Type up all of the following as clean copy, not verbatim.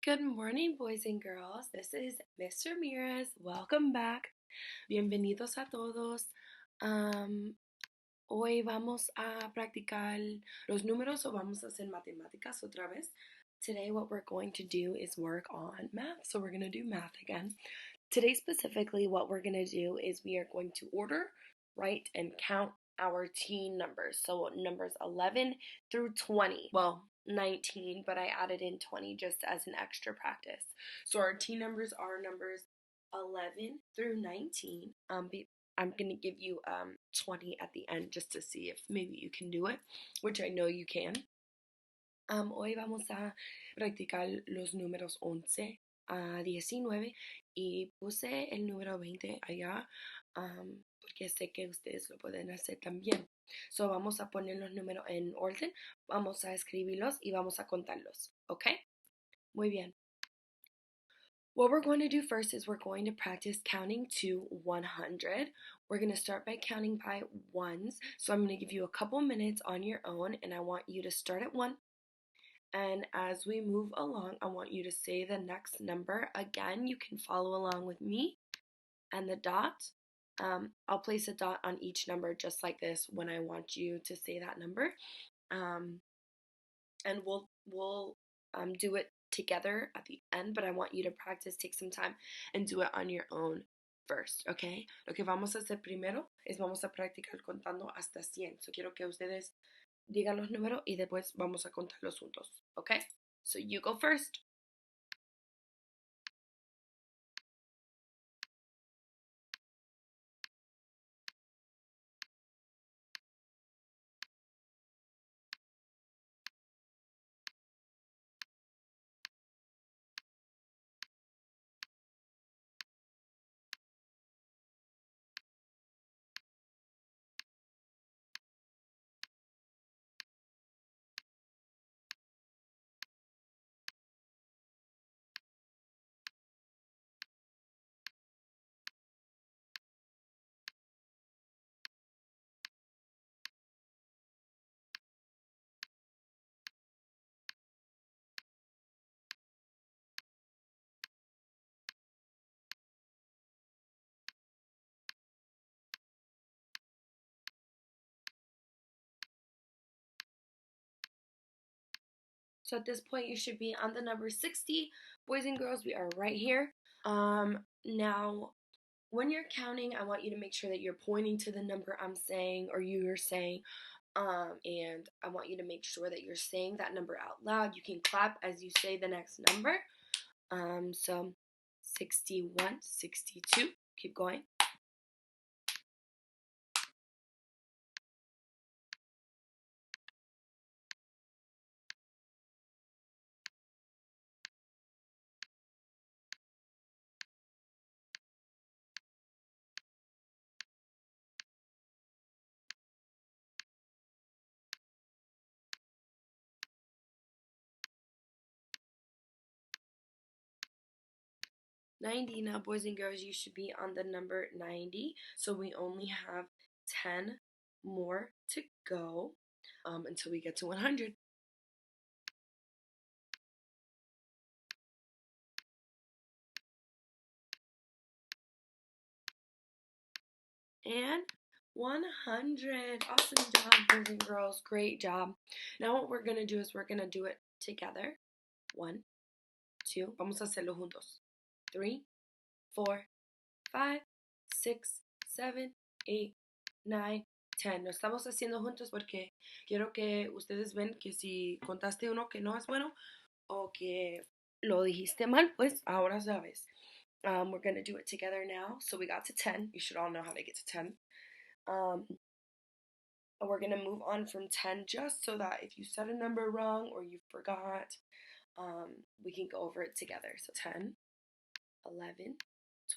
Good morning, boys and girls. This is Miss Ramirez. Welcome back. Bienvenidos a todos. Hoy vamos a practicar los números o vamos a hacer matemáticas otra vez. Today, what we're going to do is work on math. So, we're going to do math again. Today, specifically, what we're going to do is we are going to order, write, and count our teen numbers. So, numbers 11 through 20. Well, 19, but I added in 20 just as an extra practice. So, our teen numbers are numbers 11 through 19. I'm going to give you 20 at the end just to see if maybe you can do it, which I know you can. Hoy vamos a practicar los números 11 a 19 y puse el número 20 allá porque sé que ustedes lo pueden hacer también. So vamos a poner los números en orden, vamos a escribirlos y vamos a contarlos, ¿ok? Muy bien. What we're going to do first is we're going to practice counting to 100. We're going to start by counting by ones. So I'm going to give you a couple minutes on your own and I want you to start at 1. And as we move along, I want you to say the next number. Again, you can follow along with me and the dot. I'll place a dot on each number just like this when I want you to say that number. And we'll do it together at the end, but I want you to practice, take some time, and do it on your own first, okay? Lo que vamos a hacer primero es vamos a practicar contando hasta 100. So quiero que ustedes digan los números y después vamos a contarlos juntos, okay? So you go first. So at this point, you should be on the number 60. Boys and girls, we are right here. Now, when you're counting, I want you to make sure that you're pointing to the number I'm saying or you're saying. And I want you to make sure that you're saying that number out loud. You can clap as you say the next number. So 61, 62. Keep going. 90. Now, boys and girls, you should be on the number 90. So we only have 10 more to go until we get to 100. And 100. Awesome job, boys and girls. Great job. Now what we're going to do is we're going to do it together. 1, 2. Vamos a hacerlo juntos. 3, 4, 5, 6, 7, 8, 9, 10. Lo estamos haciendo juntos porque quiero que ustedes ven que si contaste uno que no es bueno o que lo dijiste mal, pues ahora sabes. We're going to do it together now. So we got to 10. You should all know how to get to 10. We're going to move on from 10 just so that if you said a number wrong or you forgot, we can go over it together. So 10, 11,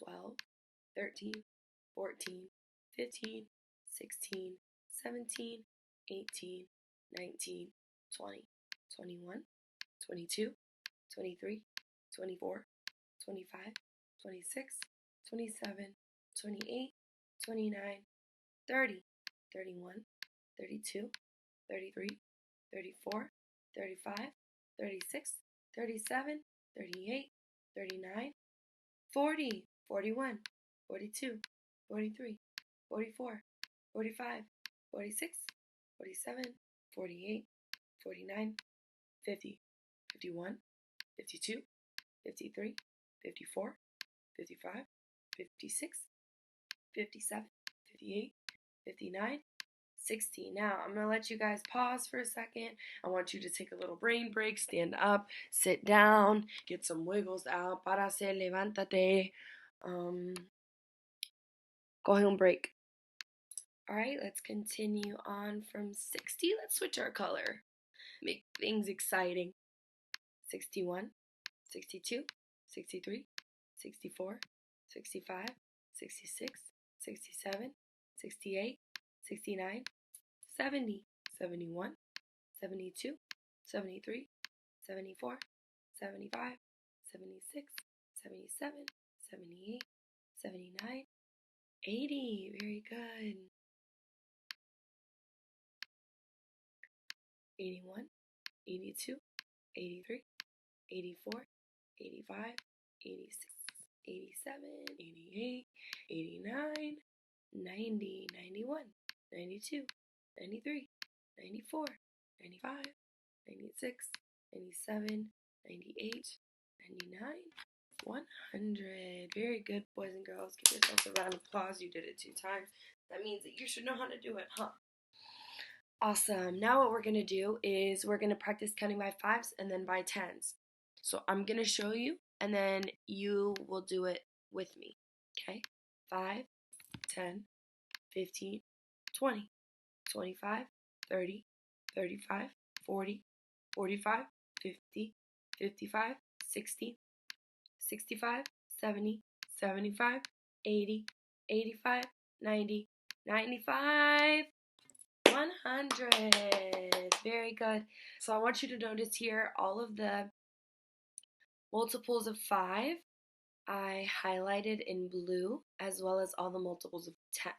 12, 13, 14, 15, 16, 17, 18, 19, 20, 21, 22, 23, 24, 25, 26, 27, 28, 29, 30, 31, 32, 33, 34, 35, 36, 37, 38, 39, 40, 41, 42, 43, 44, 45, 46, 47, 48, 49, 50, 51, 52, 53, 54, 55, 56, 57, 58, 59, 60. Now, I'm going to let you guys pause for a second. I want you to take a little brain break, stand up, sit down, get some wiggles out. Párase, levántate. Coge un break. All right, let's continue on from 60. Let's switch our color. Make things exciting. 61, 62, 63, 64, 65, 66, 67, 68, 69, 70, 71, 72, 73, 74, 75, 76, 77, 78, 79, 80. Very good. 81, 82, 83, 84, 85, 86, 87, 88, 89, 90, 91, 92, 93, 94, 95, 96, 97, 98, 99, 100. Very good, boys and girls. Give yourselves a round of applause. You did it 2 times. That means that you should know how to do it, huh? Awesome. Now what we're going to do is we're going to practice counting by 5s and then by 10s. So I'm going to show you and then you will do it with me. Okay? 5, 10, 15, 20, 25, 30, 35, 40, 45, 50, 55, 60, 65, 70, 75, 80, 85, 90, 95, 100. Very good. So I want you to notice here all of the multiples of 5 I highlighted in blue, as well as all the multiples of 10,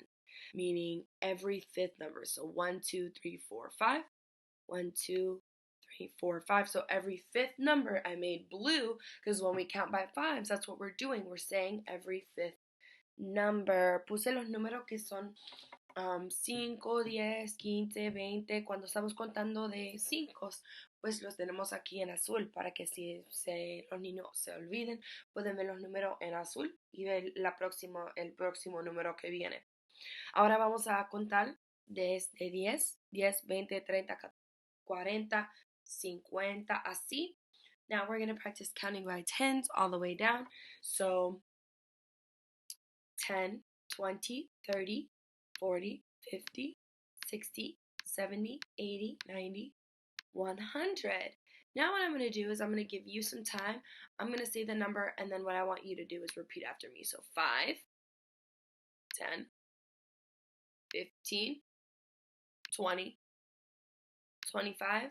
meaning every 5th number. So 1, 2, 3, 4, 5. 1, 2, 3, 4, 5. So every 5th number I made blue because when we count by 5s, that's what we're doing. We're saying every 5th number. Puse los números que son 5, 10, 15, 20. Cuando estamos contando de 5, pues los tenemos aquí en azul para que si los niños se olviden, pueden ver los números en azul y ver el próximo número que viene. Ahora vamos a contar desde 10, 10, 20, 30, 40, 50, así. Now we're going to practice counting by 10s all the way down. So 10, 20, 30, 40, 50, 60, 70, 80, 90, 100. Now what I'm going to do is I'm going to give you some time. I'm going to say the number and then what I want you to do is repeat after me. So 5, 10, 15, 20, 25,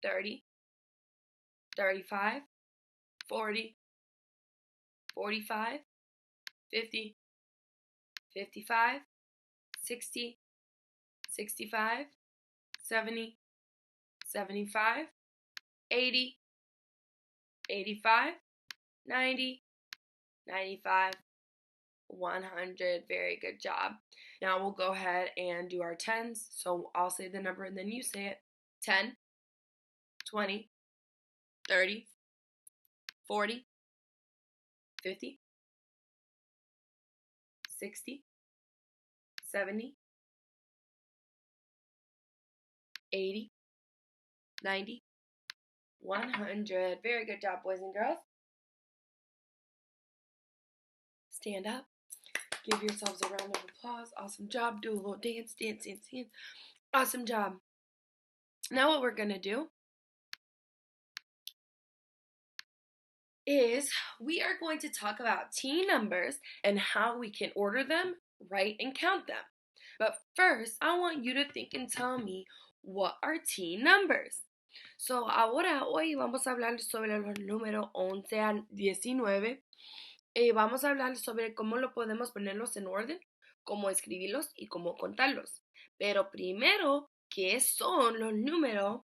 30, 35, 40, 45, 50, 55, 60, 65, 70, 75, 80, 85, 90, 95, 100. Very good job. Now we'll go ahead and do our 10s. So I'll say the number and then you say it. 10, 20, 30, 40, 50, 60, 70, 80, 90, 100. Very good job, boys and girls. Stand up. Give yourselves a round of applause. Awesome job. Do a little dance, dance, dance, dance. Awesome job. Now what we're going to do is we are going to talk about teen numbers and how we can order them, write, and count them. But first, I want you to think and tell me what are teen numbers. So hoy vamos a hablar sobre los números 11 a 19. Vamos a hablar sobre cómo lo podemos ponerlos en orden, cómo escribirlos y cómo contarlos. Pero primero, ¿qué son los números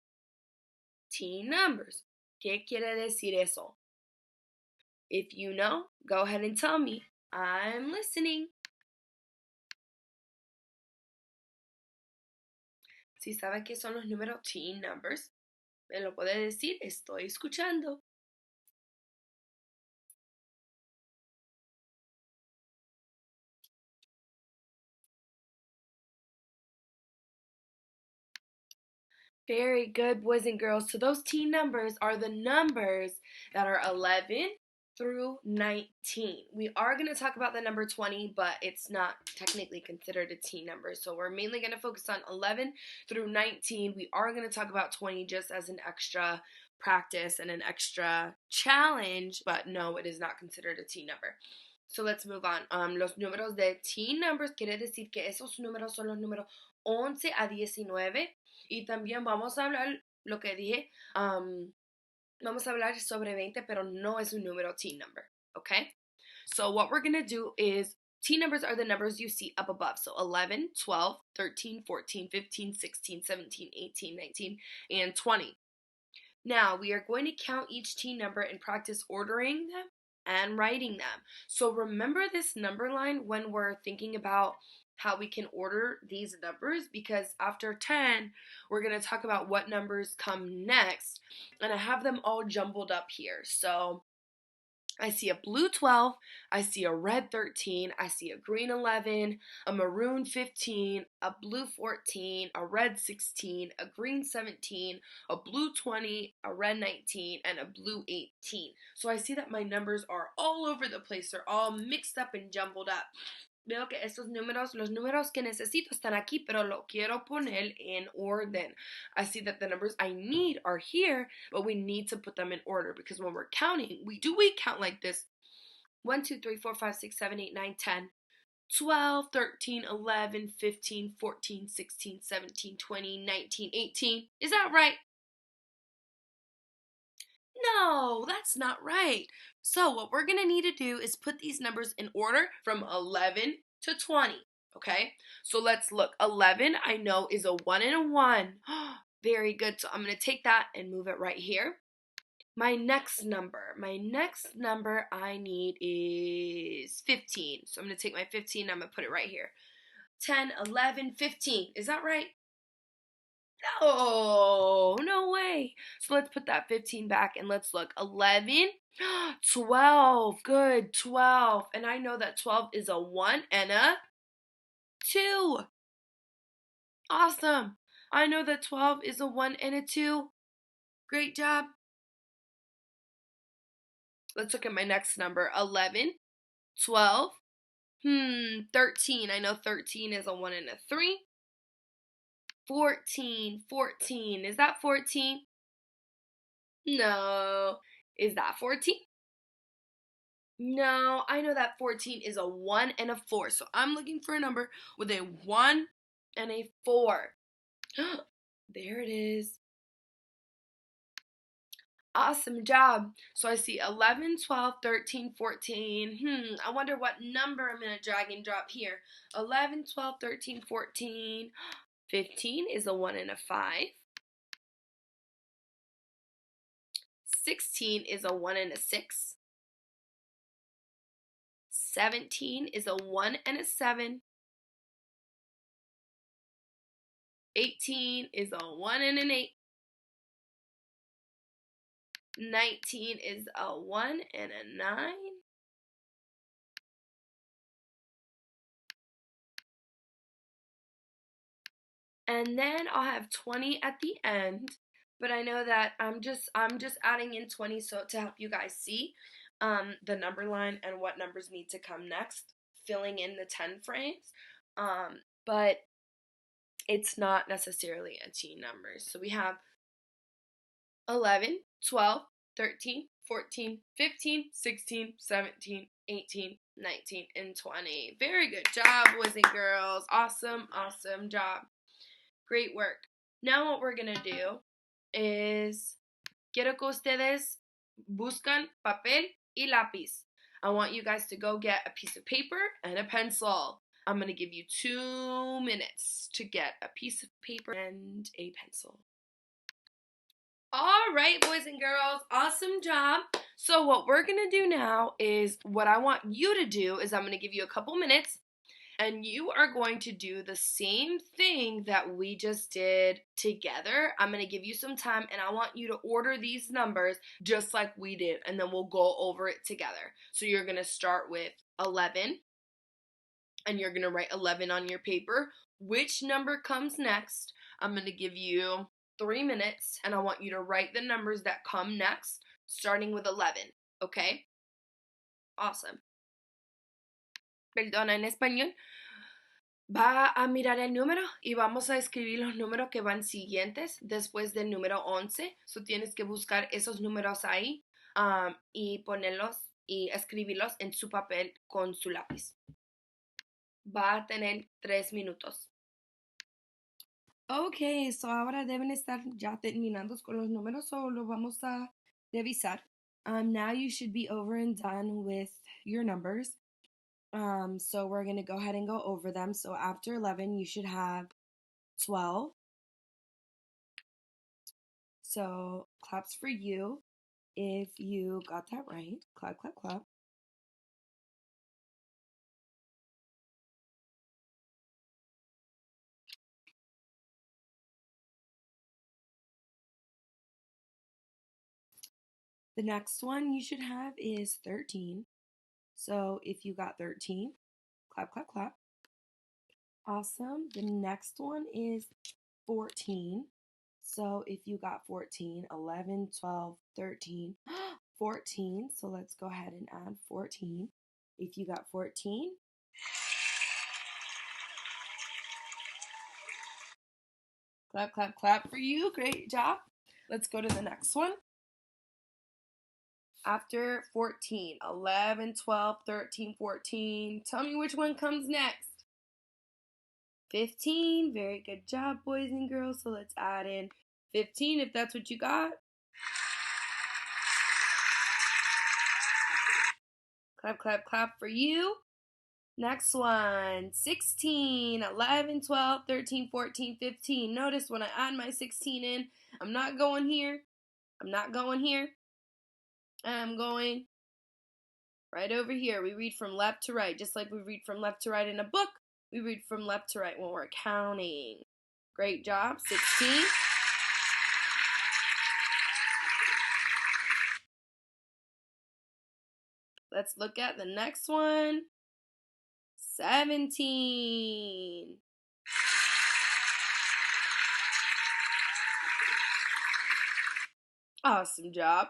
teen numbers? ¿Qué quiere decir eso? If you know, go ahead and tell me. I'm listening. Si sabe qué son los números teen numbers, me lo puede decir, estoy escuchando. Very good, boys and girls. So those teen numbers are the numbers that are 11 through 19. We are going to talk about the number 20, but it's not technically considered a teen number. So we're mainly going to focus on 11 through 19. We are going to talk about 20 just as an extra practice and an extra challenge, but no, it is not considered a teen number. So let's move on. Los números de teen numbers quiere decir que esos números son los números 11 a 19. Y también vamos a hablar, lo que dije, vamos a hablar sobre 20, pero no es un número teen number, okay? So what we're going to do is, teen numbers are the numbers you see up above. So 11, 12, 13, 14, 15, 16, 17, 18, 19, and 20. Now, we are going to count each teen number and practice ordering them and writing them. So remember this number line when we're thinking about how we can order these numbers, because after 10, we're going to talk about what numbers come next, and I have them all jumbled up here. So I see a blue 12, I see a red 13, I see a green 11, a maroon 15, a blue 14, a red 16, a green 17, a blue 20, a red 19, and a blue 18. So I see that my numbers are all over the place. They're all mixed up and jumbled up. Veo que estos números, los números que necesito están aquí, pero lo quiero poner en orden. I see that the numbers I need are here, but we need to put them in order, because when we're counting, we count like this. 1, 2, 3, 4, 5, 6, 7, 8, 9, 10, 12, 13, 11, 15, 14, 16, 17, 20, 19, 18. Is that right? No, that's not right. So what we're going to need to do is put these numbers in order from 11 to 20, okay? So let's look. 11, I know, is a 1 and a 1. Very good. So I'm going to take that and move it right here. My next number I need is 15. So I'm going to take my 15, I'm going to put it right here. 10, 11, 15. Is that right? Oh, no way. So let's put that 15 back and let's look. 11, 12. Good, 12. And I know that 12 is a 1 and a 2. Awesome. I know that 12 is a 1 and a 2. Great job. Let's look at my next number. 11, 12, 13. I know 13 is a 1 and a 3. 14, 14. Is that 14? No. Is that 14? No, I know that 14 is a 1 and a 4. So I'm looking for a number with a 1 and a 4. There it is. Awesome job. So I see 11, 12, 13, 14. I wonder what number I'm going to drag and drop here. 11, 12, 13, 14. 15 is a 1 and a 5. 16 is a 1 and a 6. 17 is a 1 and a 7. 18 is a 1 and an 8. 19 is a 1 and a 9. And then I'll have 20 at the end. But I know that I'm just adding in 20 so to help you guys see the number line and what numbers need to come next, filling in the 10 frames. But it's not necessarily a teen number. So we have 11, 12, 13, 14, 15, 16, 17, 18, 19, and 20. Very good job, boys and girls. Awesome, awesome job. Great work. Now what we're going to do is, quiero que ustedes buscan papel y lápiz. I want you guys to go get a piece of paper and a pencil. I'm going to give you 2 minutes to get a piece of paper and a pencil. All right, boys and girls, awesome job. So what we're going to do now is what I want you to do is I'm going to give you a couple minutes and you are going to do the same thing that we just did together. I'm going to give you some time and I want you to order these numbers just like we did and then we'll go over it together. So you're going to start with 11 and you're going to write 11 on your paper. Which number comes next? I'm going to give you 3 minutes and I want you to write the numbers that come next, starting with 11, okay? Awesome. Perdona, en español. Va a mirar el número y vamos a escribir los números que van siguientes después del número 11. So tienes que buscar esos números ahí y ponerlos y escribirlos en su papel con su lápiz. Va a tener 3 minutos. Ok, so ahora deben estar ya terminados con los números, so lo vamos a revisar. Now you should be over and done with your numbers. So we're going to go ahead and go over them. So after 11, you should have 12. So claps for you if you got that right. Clap, clap, clap. The next one you should have is 13. So if you got 13, clap, clap, clap. Awesome. The next one is 14. So if you got 14, 11, 12, 13, 14. So let's go ahead and add 14. If you got 14, clap, clap, clap for you. Great job. Let's go to the next one. After 14, 11, 12, 13, 14. Tell me which one comes next. 15. Very good job, boys and girls. So let's add in 15 if that's what you got. Clap, clap, clap for you. Next one, 16, 11, 12, 13, 14, 15. Notice when I add my 16 in, I'm not going here. I'm not going here. I'm going right over here. We read from left to right, just like we read from left to right in a book. We read from left to right when we're counting. Great job, 16. Let's look at the next one, 17. Awesome job.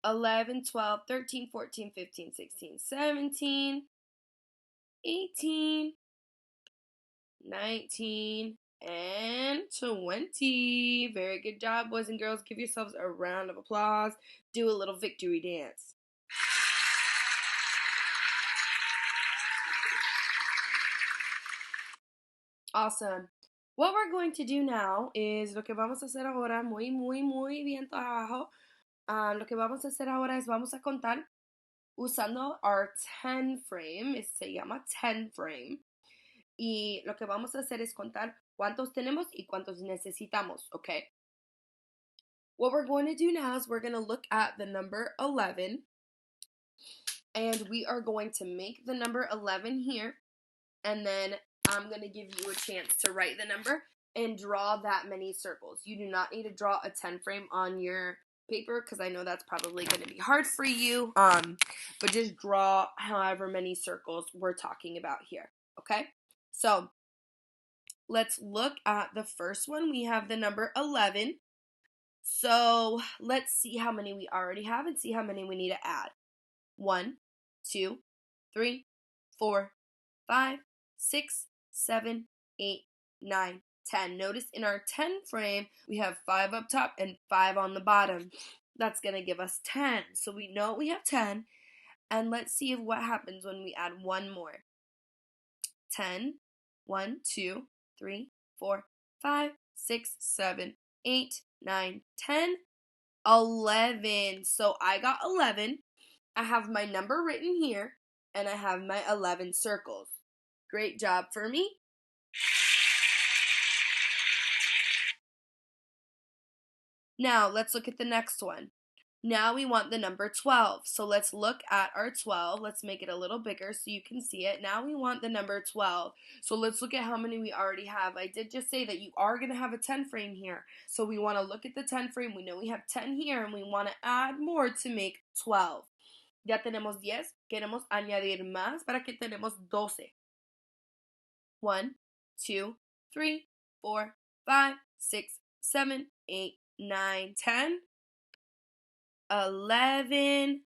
11, 12, 13, 14, 15, 16, 17, 18, 19, and 20. Very good job, boys and girls. Give yourselves a round of applause. Do a little victory dance. Awesome. What we're going to do now is lo que vamos a hacer ahora, muy, muy, muy bien trabajo. Lo que vamos a hacer ahora es vamos a contar usando our 10 frame, se llama 10 frame. Y lo que vamos a hacer es contar cuántos tenemos y cuántos necesitamos, okay? What we're going to do now is we're going to look at the number 11 and we are going to make the number 11 here and then I'm going to give you a chance to write the number and draw that many circles. You do not need to draw a 10 frame on your paper because I know that's probably going to be hard for you, but just draw however many circles we're talking about here, okay? So let's look at the first one. We have the number 11. So let's see how many we already have and see how many we need to add. 1, 2, 3, 4, 5, 6, 7, 8, 9, 10. Notice in our 10 frame, we have 5 up top and 5 on the bottom. That's going to give us 10. So we know we have 10. And let's see what happens when we add one more. 10, 1, 2, 3, 4, 5, 6, 7, 8, 9, 10, 11. So I got 11. I have my number written here, and I have my 11 circles. Great job for me. Now, let's look at the next one. Now we want the number 12. So let's look at our 12. Let's make it a little bigger so you can see it. Now we want the number 12. So let's look at how many we already have. I did just say that you are going to have a 10 frame here. So we want to look at the 10 frame. We know we have 10 here and we want to add more to make 12. Ya tenemos 10. Queremos añadir más para que tenemos 12. 1, 2, 3, 4, 5, 6, 7, 8, 9, 10, 11,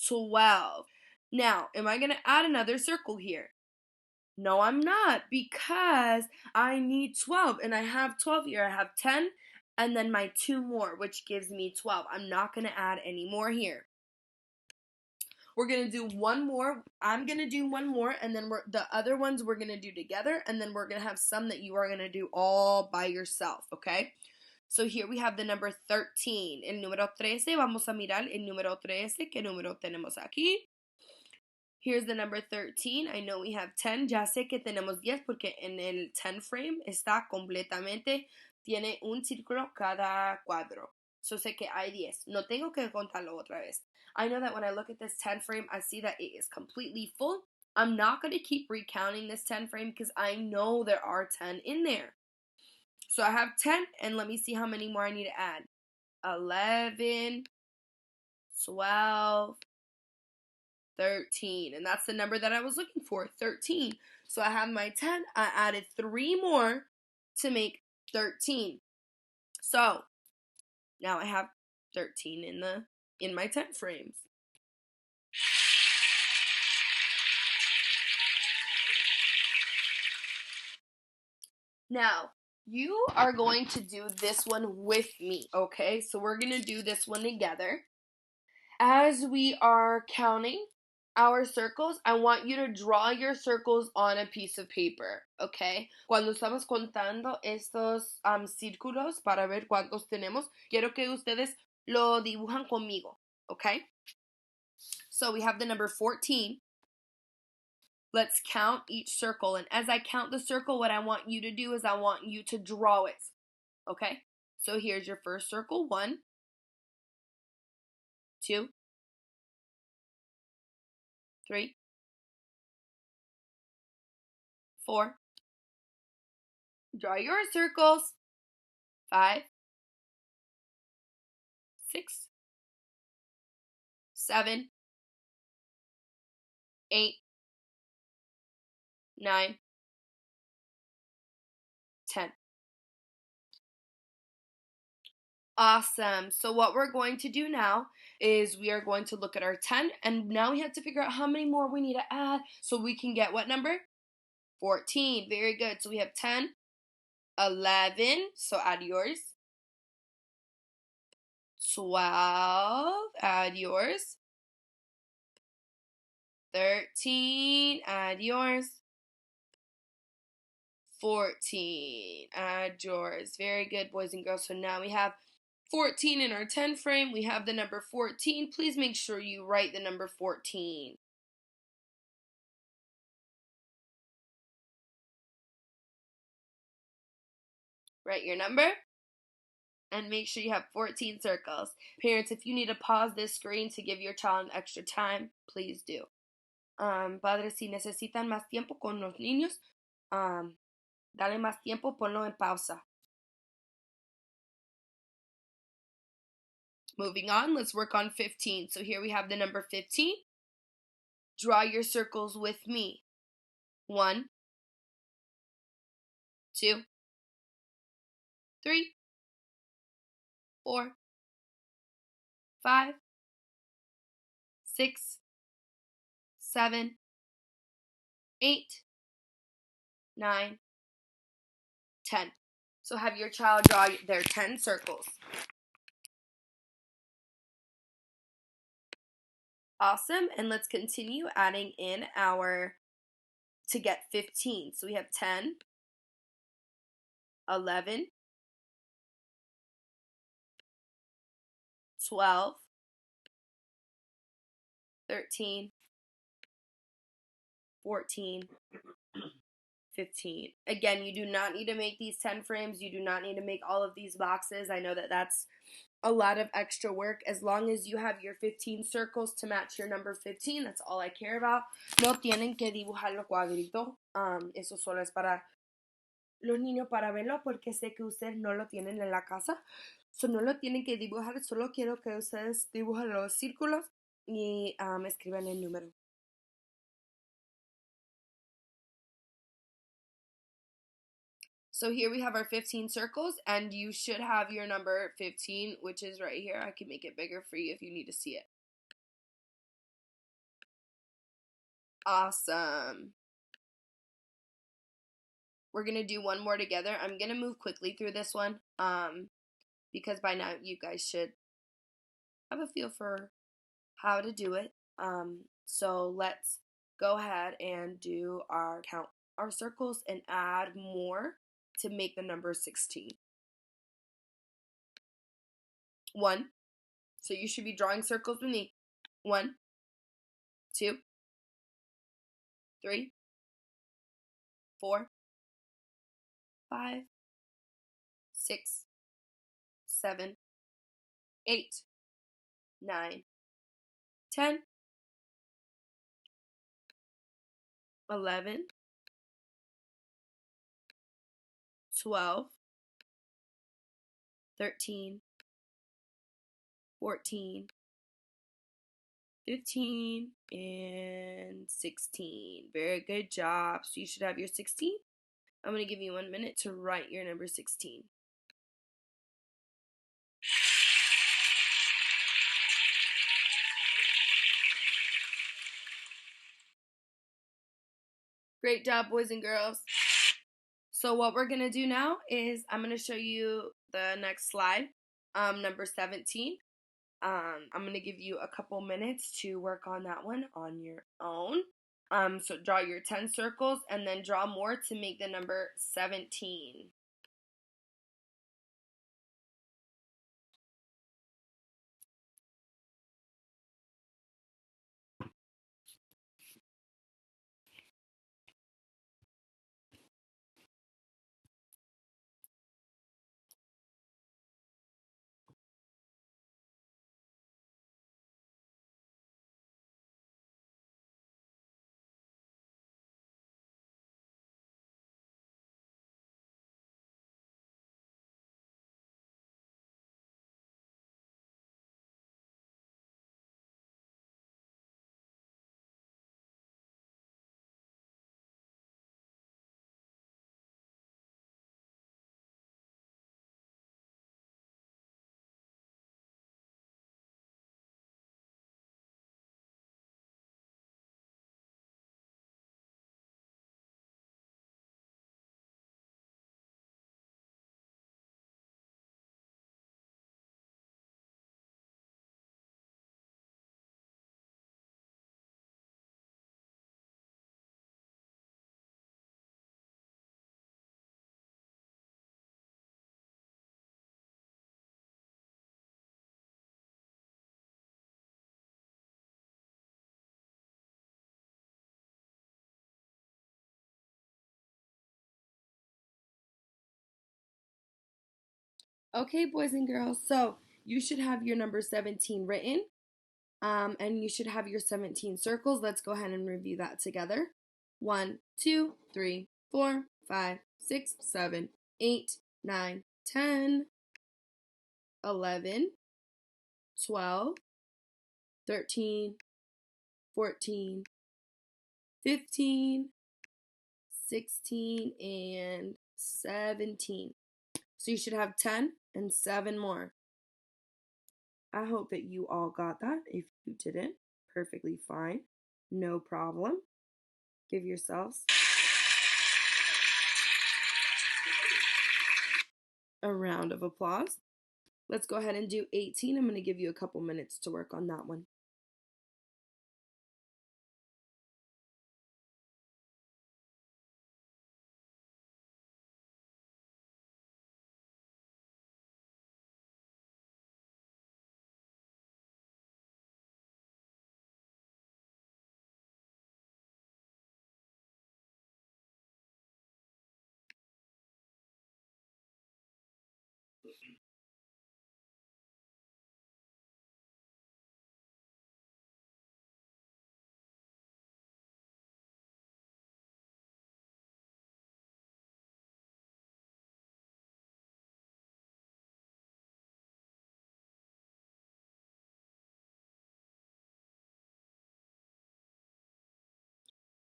12. Now, am I going to add another circle here? No, I'm not, because I need 12 and I have 12 here. I have 10 and then my 2 more, which gives me 12. I'm not going to add any more here. We're going to do one more. I'm going to do one more, and then the other ones we're going to do together, and then we're going to have some that you are going to do all by yourself, okay? So here we have the number 13. El número 13, vamos a mirar el número 13. ¿Qué número tenemos aquí? Here's the number 13. I know we have 10. Ya sé que tenemos 10 porque en el 10 frame está completamente, tiene un círculo cada cuadro. So sé que hay 10. No tengo que contarlo otra vez. I know that when I look at this 10 frame, I see that it is completely full. I'm not going to keep recounting this 10 frame because I know there are 10 in there. So I have 10, and let me see how many more I need to add. 11, 12, 13. And that's the number that I was looking for, 13. So I have my 10. I added 3 more to make 13. So now I have 13 in my 10 frames. Now, you are going to do this one with me, okay? So we're going to do this one together. As we are counting our circles, I want you to draw your circles on a piece of paper, okay? Cuando estamos contando estos círculos para ver cuántos tenemos, quiero que ustedes lo dibujan conmigo, okay? So we have the number 14. Let's count each circle. And as I count the circle, what I want you to do is I want you to draw it. Okay? So here's your first circle. 1, 2, 3, 4. Draw your circles. 5, 6, 7, 8, 9, 10. Awesome. So what we're going to do now is we are going to look at our 10, and now we have to figure out how many more we need to add so we can get what number? 14. Very good. So we have 10, 11, so add yours. 12, add yours. 13, add yours. 14, add yours. Very good, boys and girls. So now we have 14 in our 10 frame. We have the number 14. Please make sure you write the number 14. Write your number and make sure you have 14 circles. Parents, if you need to pause this screen to give your child extra time, please do. Padres, si necesitan más tiempo con los niños, dale más tiempo, ponlo en pausa. Moving on, let's work on 15. So here we have the number 15. Draw your circles with me. 1, 2, 3, 4, 5, 6, 7, 8, 9, 10. So have your child draw their 10 circles. Awesome. And let's continue adding in to get 15. So we have 10, 11, 12, 13, 14, 15. Again, you do not need to make these 10 frames. You do not need to make all of these boxes. I know that that's a lot of extra work. As long as you have your 15 circles to match your number 15, that's all I care about. No tienen que dibujar los cuadritos. Eso solo es para los niños para verlo porque sé que ustedes no lo tienen en la casa. So no lo tienen que dibujar, solo quiero que ustedes dibujen los círculos y escriban el número. So here we have our 15 circles, and you should have your number 15, which is right here. I can make it bigger for you if you need to see it. Awesome. We're going to do one more together. I'm going to move quickly through this one because by now you guys should have a feel for how to do it. So let's go ahead and do our count our circles and add more to make the number 16. 1. So you should be drawing circles with me. 1, 2, 3, 4, 5, 6, 7, 8, 9, 10, 11, 12, 13, 14, 15, and 16. Very good job. So you should have your 16. I'm going to give you 1 minute to write your number 16. Great job, boys and girls. So what we're going to do now is I'm going to show you the next slide, number 17. I'm going to give you a couple minutes to work on that one on your own. So draw your 10 circles and then draw more to make the number 17. Okay, boys and girls, so you should have your number 17 written, and you should have your 17 circles. Let's go ahead and review that together. 1, 2, 3, 4, 5, 6, 7, 8, 9, 10, 11, 12, 13, 14, 15, 16, and 17. So you should have 10 and 7 more. I hope that you all got that. If you didn't, perfectly fine. No problem. Give yourselves a round of applause. Let's go ahead and do 18. I'm going to give you a couple minutes to work on that one.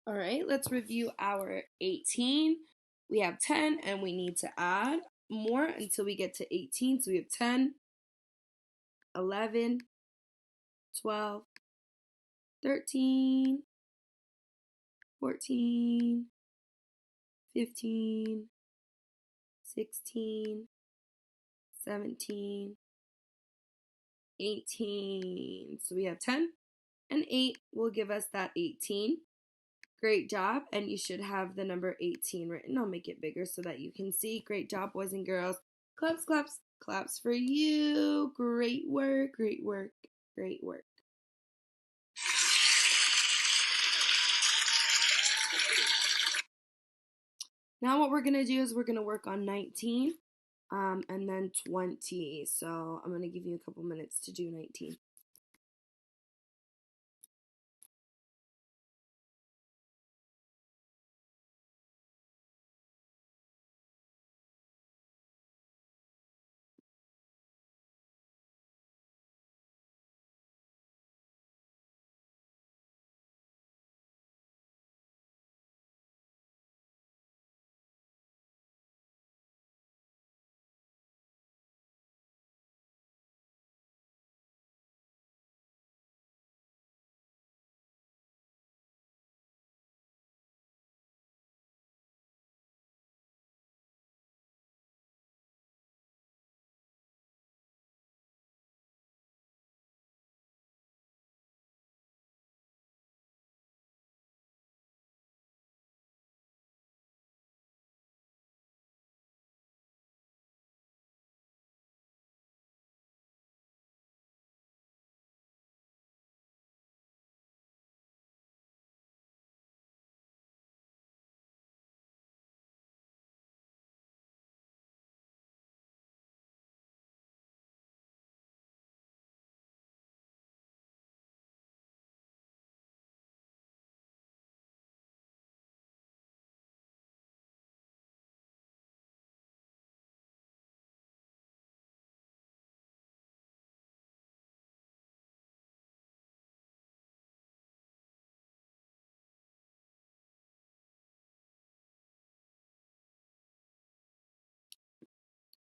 All right, let's review our 18. We have 10 and we need to add more until we get to 18. So we have 10, 11, 12, 13, 14, 15, 16, 17, 18. So we have 10 and 8 will give us that 18. Great job. And you should have the number 18 written. I'll make it bigger so that you can see. Great job, boys and girls. Claps, claps, claps for you. Great work, great work, great work. Now what we're going to do is we're going to work on 19 and then 20. So I'm going to give you a couple minutes to do 19.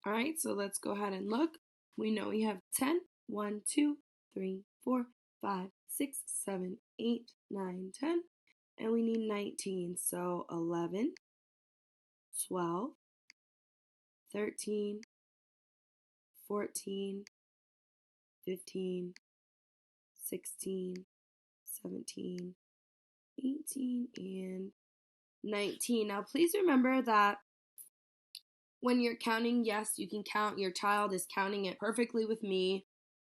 All right, so let's go ahead and look. We know we have 10. 1, 2, 3, 4, 5, 6, 7, 8, 9, 10. And we need 19. So 11, 12, 13, 14, 15, 16, 17, 18, and 19. Now, please remember that when you're counting, yes, you can count. Your child is counting it perfectly with me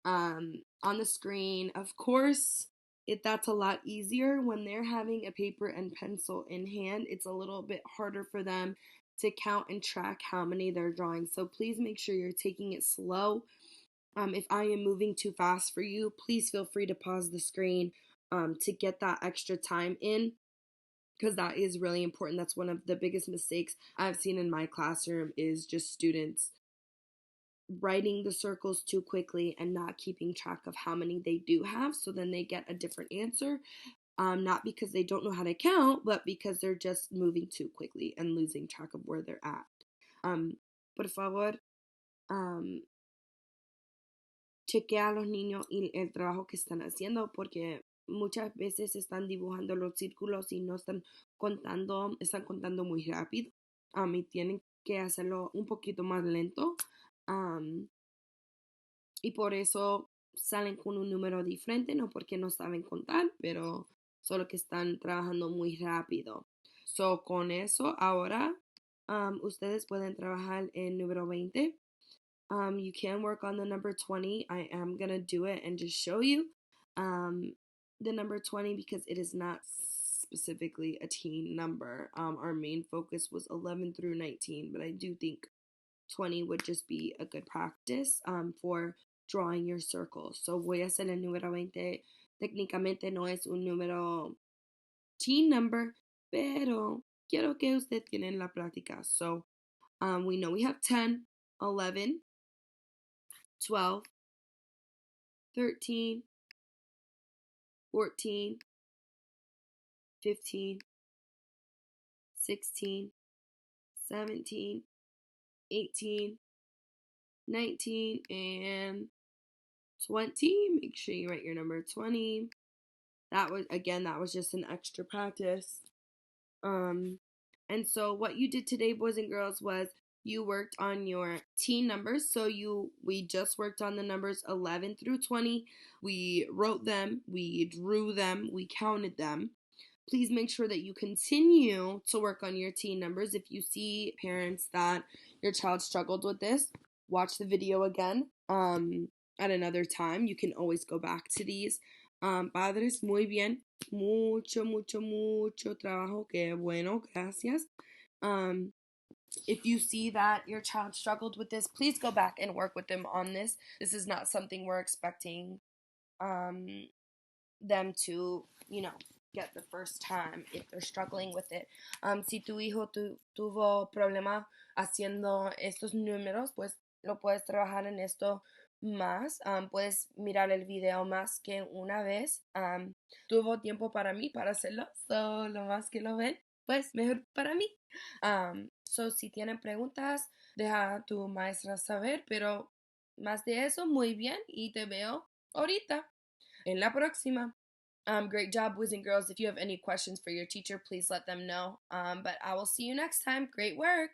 on the screen. Of course, that's a lot easier when they're having a paper and pencil in hand. It's a little bit harder for them to count and track how many they're drawing. So please make sure you're taking it slow. If I am moving too fast for you, please feel free to pause the screen to get that extra time in, because that is really important. That's one of the biggest mistakes I've seen in my classroom, is just students writing the circles too quickly and not keeping track of how many they do have, so then they get a different answer, not because they don't know how to count, but because they're just moving too quickly and losing track of where they're at. Por favor, chequea a los niños y el trabajo que están haciendo, porque muchas veces están dibujando los círculos y no están contando muy rápido, y tienen que hacerlo un poquito más lento, y por eso salen con un número diferente, no porque no saben contar, pero solo que están trabajando muy rápido. So, con eso, ahora ustedes pueden trabajar en número 20. You can work on the number 20. I am going to do it and just show you the number 20, because it is not specifically a teen number. Our main focus was 11 through 19, but I do think 20 would just be a good practice for drawing your circles. So voy a hacer el número 20. Técnicamente no es un número teen number, pero quiero que usted tiene la práctica. So we know we have 10, 11, 12, 13, 14, 15, 16, 17, 18, 19, and 20. Make sure you write your number 20. That was just an extra practice. And so what you did today, boys and girls, was you worked on your teen numbers. So we just worked on the numbers 11 through 20. We wrote them, we drew them, we counted them. Please make sure that you continue to work on your teen numbers. If you see parents that your child struggled with this, watch the video again at another time. You can always go back to these. Padres, muy bien. Mucho, mucho, mucho trabajo. Qué bueno, gracias. If you see that your child struggled with this, please go back and work with them on this. This is not something we're expecting them to, get the first time if they're struggling with it. Si tu hijo tuvo problema haciendo estos números, pues lo puedes trabajar en esto más. Puedes mirar el video más que una vez. Tuvo tiempo para mí para hacerlo, so lo más que lo ven, pues mejor para mí. So si tienen preguntas, deja a tu maestra saber, pero más de eso, muy bien, y te veo ahorita en la próxima. Great job, boys and girls. If you have any questions for your teacher, please let them know. But I will see you next time. Great work.